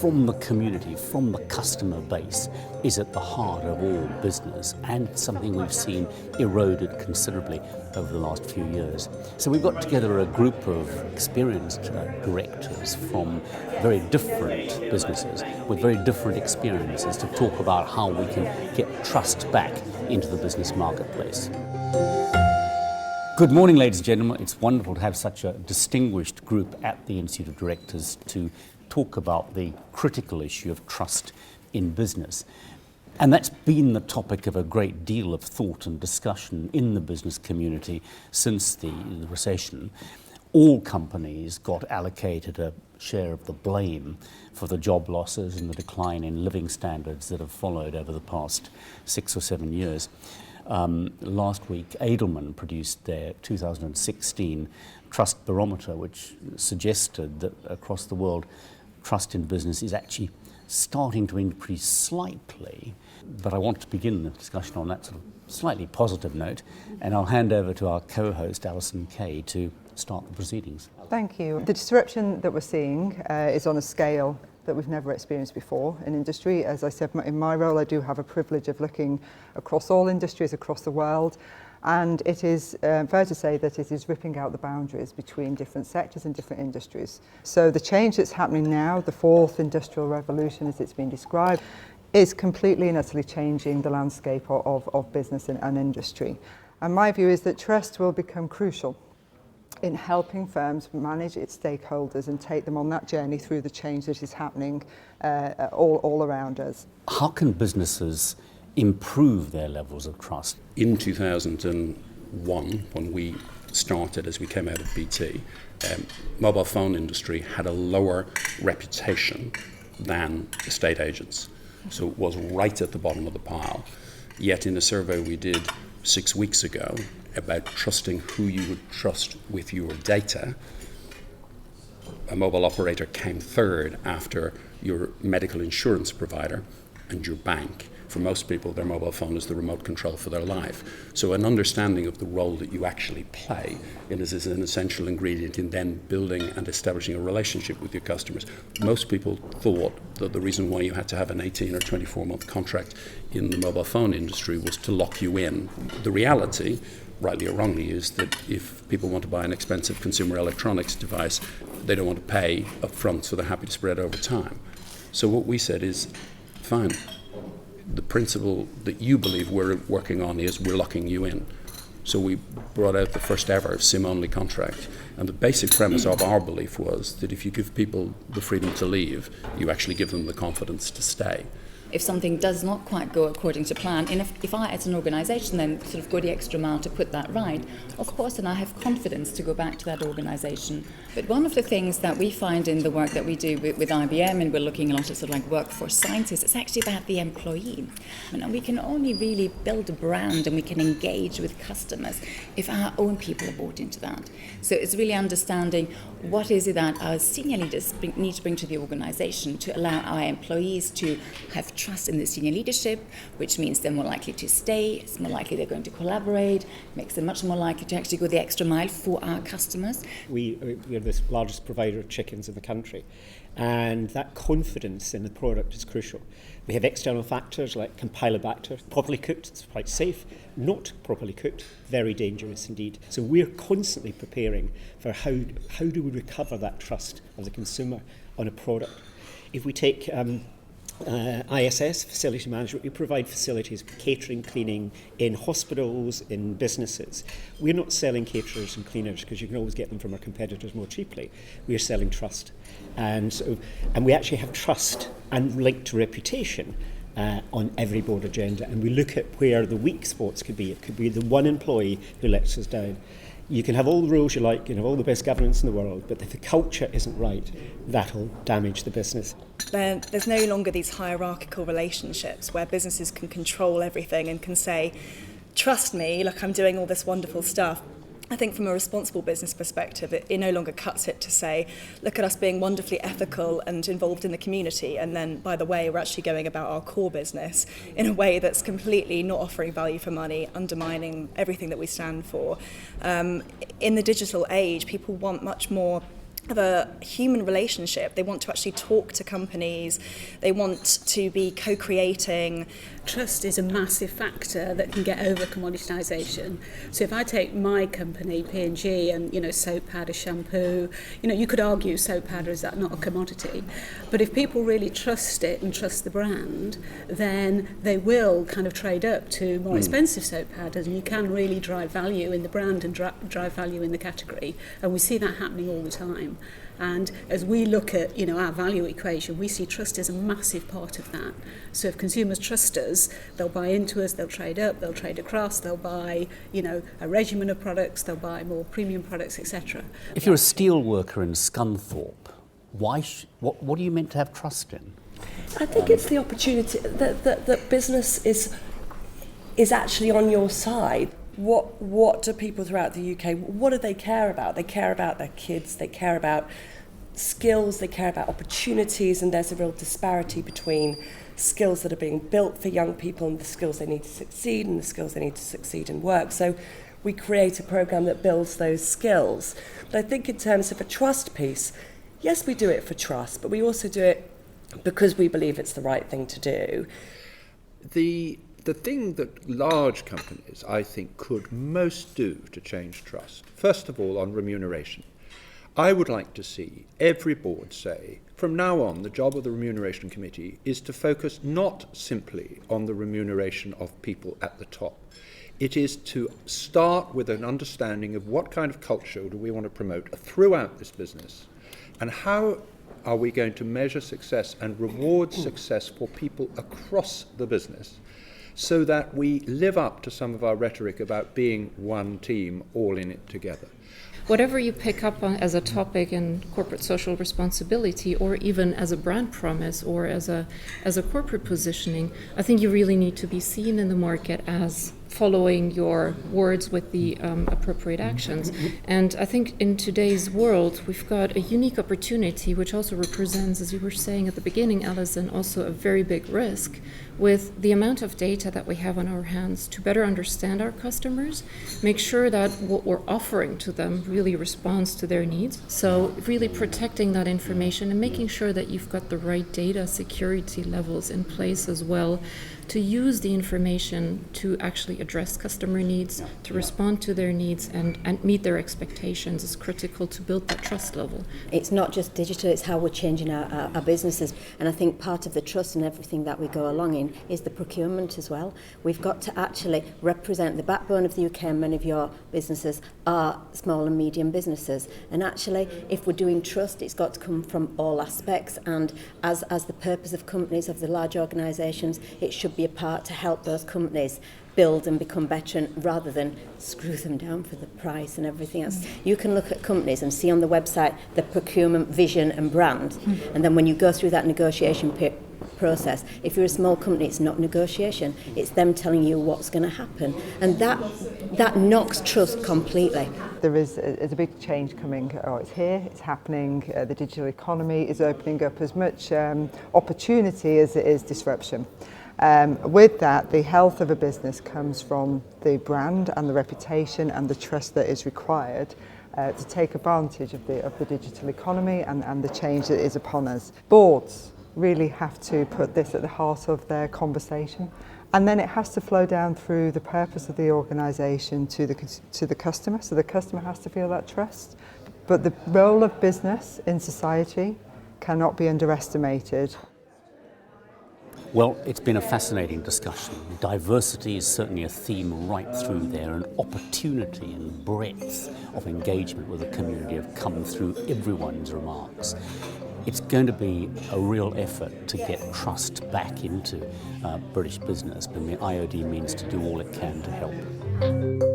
from the community, from the customer base, is at the heart of all business, and something we've seen eroded considerably over the last few years. So we've got together a group of experienced directors from very different businesses with very different experiences to talk about how we can get trust back into the business marketplace. Good morning, ladies and gentlemen. It's wonderful to have such a distinguished group at the Institute of Directors to talk about the critical issue of trust in business. And that's been the topic of a great deal of thought and discussion in the business community since the recession. All companies got allocated a share of the blame for the job losses and the decline in living standards that have followed over the past 6 or 7 years. Last week, Edelman produced their 2016 Trust Barometer, which suggested that across the world, trust in business is actually starting to increase slightly. But I want to begin the discussion on that sort of slightly positive note, and I'll hand over to our co-host, Alison Kay, to start the proceedings. Thank you. The disruption that we're seeing is on a scale that we've never experienced before in industry. As I said, in my role, I do have a privilege of looking across all industries across the world, and it is fair to say that it is ripping out the boundaries between different sectors and different industries. So the change that's happening now, the fourth industrial revolution as it's been described, is completely and utterly changing the landscape of business and industry. And my view is that trust will become crucial in helping firms manage its stakeholders and take them on that journey through the change that is happening all around us. How can businesses improve their levels of trust? In 2001, when we started, as we came out of BT, mobile phone industry had a lower reputation than estate agents. So it was right at the bottom of the pile. Yet in a survey we did 6 weeks ago about trusting who you would trust with your data, a mobile operator came third after your medical insurance provider and your bank. For most people, their mobile phone is the remote control for their life. So an understanding of the role that you actually play is an essential ingredient in then building and establishing a relationship with your customers. Most people thought that the reason why you had to have an 18 or 24-month contract in the mobile phone industry was to lock you in. The reality, rightly or wrongly, is that if people want to buy an expensive consumer electronics device, they don't want to pay up front, so they're happy to spread over time. So what we said is, fine, the principle that you believe we're working on is we're locking you in. So we brought out the first ever SIM-only contract, and the basic premise of our belief was that if you give people the freedom to leave, you actually give them the confidence to stay. If something does not quite go according to plan, and if I as an organisation then sort of go the extra mile to put that right, of course then I have confidence to go back to that organisation. But one of the things that we find in the work that we do with IBM, and we're looking a lot at sort of like workforce sciences, it's actually about the employee. And we can only really build a brand and we can engage with customers if our own people are bought into that. So it's really understanding what is it that our senior leaders need to bring to the organisation to allow our employees to have trust in the senior leadership, which means they're more likely to stay, it's more likely they're going to collaborate, makes them much more likely to actually go the extra mile for our customers. We are the largest provider of chickens in the country, and that confidence in the product is crucial. We have external factors like Campylobacter, properly cooked, it's quite safe, not properly cooked, very dangerous indeed. So we're constantly preparing for how do we recover that trust of the consumer on a product. If we take ISS, facility management, we provide facilities, catering, cleaning in hospitals, in businesses. We're not selling caterers and cleaners because you can always get them from our competitors more cheaply. We're selling trust. And we actually have trust and linked to reputation on every board agenda. And we look at where the weak spots could be. It could be the one employee who lets us down. You can have all the rules you like, you can have all the best governance in the world, but if the culture isn't right, that'll damage the business. There's no longer these hierarchical relationships where businesses can control everything and can say, trust me, look, I'm doing all this wonderful stuff. I think from a responsible business perspective, it no longer cuts it to say, look at us being wonderfully ethical and involved in the community, and then, by the way, we're actually going about our core business in a way that's completely not offering value for money, undermining everything that we stand for. In the digital age, people want much more human relationship. They want to actually talk to companies. They want to be co-creating. Trust is a massive factor that can get over commoditisation. So if I take my company, P&G, and soap powder, shampoo, you could argue soap powder is that not a commodity. But if people really trust it and trust the brand, then they will kind of trade up to more expensive soap powders, and you can really drive value in the brand and drive value in the category. And we see that happening all the time. And as we look at our value equation, we see trust as a massive part of that. So if consumers trust us, they'll buy into us, they'll trade up, they'll trade across, they'll buy a regimen of products, they'll buy more premium products, etc. If you're a steel worker in Scunthorpe, what are you meant to have trust in? I think it's the opportunity that business is actually on your side. What do people throughout the UK, what do they care about? They care about their kids, they care about skills, they care about opportunities, and there's a real disparity between skills that are being built for young people and the skills they need to succeed and the skills they need to succeed in work. So we create a programme that builds those skills. But I think in terms of a trust piece, yes, we do it for trust, but we also do it because we believe it's the right thing to do. The thing that large companies, I think, could most do to change trust, first of all, on remuneration. I would like to see every board say, from now on, the job of the Remuneration Committee is to focus not simply on the remuneration of people at the top. It is to start with an understanding of what kind of culture do we want to promote throughout this business, and how are we going to measure success and reward success for people across the business, so that we live up to some of our rhetoric about being one team, all in it together. Whatever you pick up on as a topic in corporate social responsibility, or even as a brand promise, or as a corporate positioning, I think you really need to be seen in the market as following your words with the appropriate actions. And I think in today's world, we've got a unique opportunity, which also represents, as you were saying at the beginning, Alison, also a very big risk with the amount of data that we have on our hands to better understand our customers, make sure that what we're offering to them really responds to their needs. So really protecting that information and making sure that you've got the right data security levels in place as well, to use the information to actually address customer needs, to respond to their needs and meet their expectations is critical to build that trust level. It's not just digital, it's how we're changing our businesses. And I think part of the trust and everything that we go along in is the procurement as well. We've got to actually represent the backbone of the UK, and many of your businesses are small and medium businesses. And actually, if we're doing trust, it's got to come from all aspects. And as the purpose of companies, of the large organisations, it should be a part to help those companies build and become better, and rather than screw them down for the price and everything else. You can look at companies and see on the website the procurement, vision and brand, and then when you go through that negotiation process, if you're a small company, it's not negotiation, it's them telling you what's going to happen, and that knocks trust completely. There is a big change coming. It's here, it's happening. The digital economy is opening up as much opportunity as it is disruption. With that, the health of a business comes from the brand and the reputation and the trust that is required to take advantage of the digital economy and the change that is upon us. Boards really have to put this at the heart of their conversation, and then it has to flow down through the purpose of the organisation to the customer, so the customer has to feel that trust. But the role of business in society cannot be underestimated. Well, it's been a fascinating discussion. Diversity is certainly a theme right through there, and opportunity and breadth of engagement with the community have come through everyone's remarks. It's going to be a real effort to get trust back into British business, but the IOD means to do all it can to help.